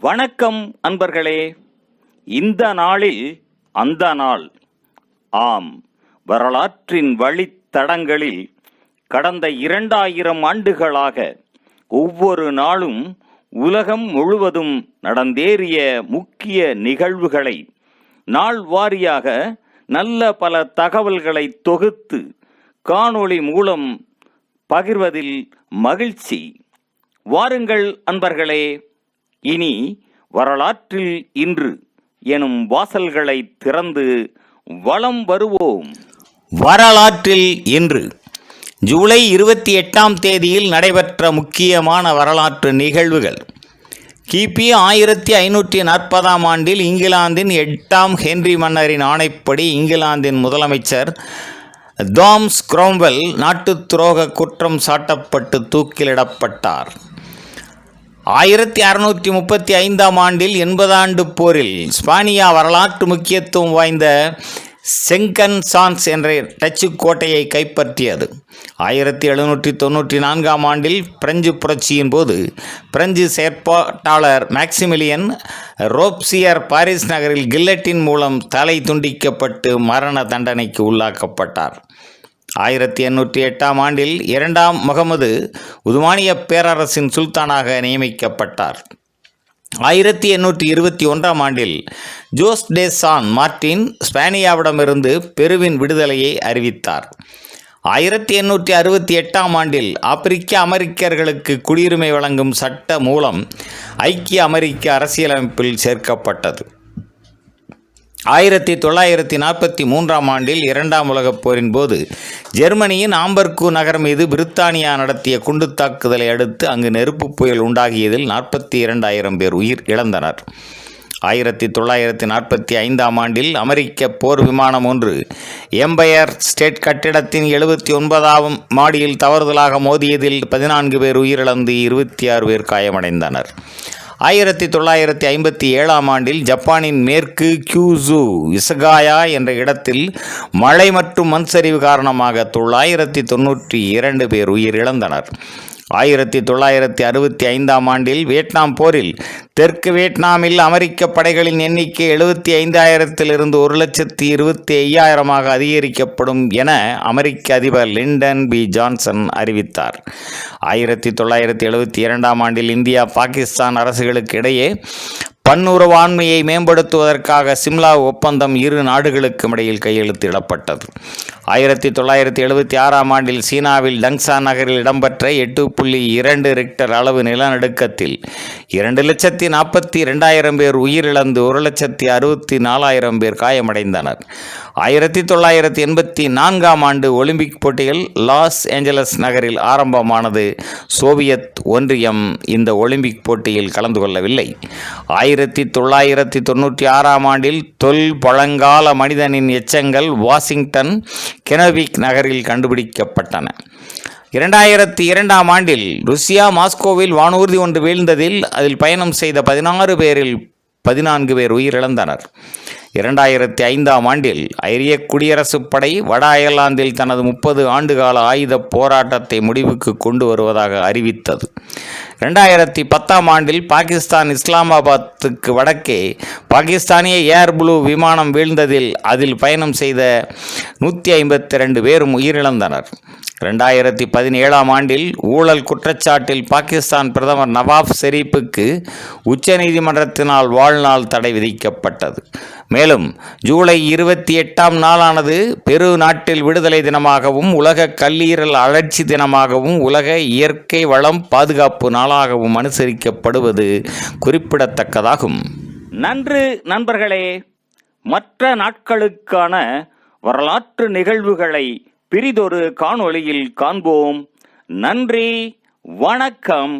வணக்கம் அன்பர்களே. இந்த நாளில் அந்த நாள். ஆம், வரலாற்றின் வழித்தடங்களில் கடந்த 2000 ஆண்டுகளாக ஒவ்வொரு நாளும் உலகம் முழுவதும் நடந்தேறிய முக்கிய நிகழ்வுகளை நாள் வாரியாக நல்ல பல தகவல்களை தொகுத்து காணொளி மூலம் பகிர்வதில் மகிழ்ச்சி. வாருங்கள் அன்பர்களே, இனி வரலாற்றில் இன்று எனும் வாசல்களை திறந்து வலம் வருவோம். வரலாற்றில் இன்று ஜூலை 28ஆம் தேதியில் நடைபெற்ற முக்கியமான வரலாற்று நிகழ்வுகள். கிபி 1540ஆம் ஆண்டில் இங்கிலாந்தின் 8ஆம் ஹென்றி மன்னரின் ஆணைப்படி இங்கிலாந்தின் முதலமைச்சர் தாமஸ் கிராம்வெல் நாட்டு துரோக குற்றம் சாட்டப்பட்டு தூக்கிலிடப்பட்டார். 1635ஆம் ஆண்டில் 80 ஆண்டு போரில் ஸ்பானியா வரலாற்று முக்கியத்துவம் வாய்ந்த செங்கன்சான்ஸ் என்ற டச்சு கோட்டையை கைப்பற்றியது. 1794ஆம் ஆண்டில் பிரெஞ்சு புரட்சியின் போது பிரெஞ்சு செயற்பாட்டாளர் மேக்சிமிலியன் ரோப்சியர் பாரிஸ் நகரில் கில்லட்டின் மூலம் தலை துண்டிக்கப்பட்டு மரண தண்டனைக்கு உள்ளாக்கப்பட்டார். 1808ஆம் ஆண்டில் 2ஆம் முகமது உதுமானிய பேரரசின் சுல்தானாக நியமிக்கப்பட்டார். 1821ஆம் ஆண்டில் ஜோஸ் டே சான் மார்டின் ஸ்பானியாவிடமிருந்து பெருவின் விடுதலையை அறிவித்தார். 1868ஆம் ஆண்டில் ஆப்பிரிக்க அமெரிக்கர்களுக்கு குடியுரிமை வழங்கும் சட்ட மூலம் ஐக்கிய அமெரிக்க அரசியலமைப்பில் சேர்க்கப்பட்டது. 1943ஆம் ஆண்டில் 2ஆம் உலகப் போரின் போது ஜெர்மனியின் ஆம்பர்கு நகர் மீது பிரித்தானியா நடத்திய குண்டு தாக்குதலை அடுத்து அங்கு நெருப்புப் புயல் உண்டாகியதில் 42,000 பேர் உயிர் இழந்தனர். 1945ஆம் ஆண்டில் அமெரிக்க போர் விமானம் ஒன்று எம்பயர் ஸ்டேட் கட்டிடத்தின் 79ஆம் மாடியில் தவறுதலாக மோதியதில் 14 பேர் உயிரிழந்து 26 பேர் காயமடைந்தனர். 1957ஆம் ஆண்டில் ஜப்பானின் மேற்கு கியூசு இசகாயா என்ற இடத்தில் மழை மற்றும் மண் சரிவு காரணமாக 992 பேர் உயிரிழந்தனர். 1965ஆம் ஆண்டில் வியட்நாம் போரில் தெற்கு வியட்நாமில் அமெரிக்க படைகளின் எண்ணிக்கை 75,000 1,25,000 அதிகரிக்கப்படும் என அமெரிக்க அதிபர் லிண்டன் பி ஜான்சன் அறிவித்தார். 1972ஆம் ஆண்டில் இந்தியா பாகிஸ்தான் அரசுகளுக்கு இடையே பன்னுறவாண்மையை மேம்படுத்துவதற்காக சிம்லா ஒப்பந்தம் இரு நாடுகளுக்கும் இடையில் கையெழுத்திடப்பட்டது. 1976ஆம் ஆண்டில் சீனாவில் டங்சான் நகரில் இடம்பெற்ற 8.2 ரிக்டர் அளவு நிலநடுக்கத்தில் 2,42,000 பேர் உயிரிழந்து 1,64,400 பேர் காயமடைந்தனர். 1984ஆம் ஆண்டு ஒலிம்பிக் போட்டிகள் லாஸ் ஏஞ்சலஸ் நகரில் ஆரம்பமானது. சோவியத் ஒன்றியம் இந்த ஒலிம்பிக் போட்டியில் கலந்து கொள்ளவில்லை. 1996ஆம் ஆண்டில் பழங்கால மனிதனின் எச்சங்கள் வாஷிங்டன் கெனவிக் நகரில் கண்டுபிடிக்கப்பட்டன. 2002ஆம் ஆண்டில் ருசியா மாஸ்கோவில் வானூர்தி ஒன்று வீழ்ந்ததில் அதில் பயணம் செய்த 16 பேரில் 14 பேர் உயிரிழந்தனர். 2005ஆம் ஆண்டில் ஐரிய குடியரசுப் படை வட அயர்லாந்தில் தனது 30 ஆண்டுகால ஆயுத போராட்டத்தை முடிவுக்கு கொண்டு வருவதாக அறிவித்தது. 2010ஆம் ஆண்டில் பாகிஸ்தான் இஸ்லாமாபாத்துக்கு வடக்கே பாகிஸ்தானிய ஏர் ப்ளூ விமானம் வீழ்ந்ததில் அதில் பயணம் செய்த 152 பேரும் உயிரிழந்தனர். 2017ஆம் ஆண்டில் ஊழல் குற்றச்சாட்டில் பாகிஸ்தான் பிரதமர் நவாப் ஷெரீப்புக்கு உச்சநீதிமன்றத்தினால் வாழ்நாள் தடை விதிக்கப்பட்டது. மேலும் ஜூலை 28ஆம் நாளானது பெரு நாட்டில் விடுதலை தினமாகவும் உலக கல்லீரல் அழற்சி தினமாகவும் உலக இயற்கை வளம் பாதுகாப்பு நாளாகவும் அனுசரிக்கப்படுவது குறிப்பிடத்தக்கதாகும். நன்று நண்பர்களே. மற்ற நாட்களுக்கான வரலாற்று நிகழ்வுகளை பிரிதொரு காணொளியில் காண்போம். நன்றி, வணக்கம்.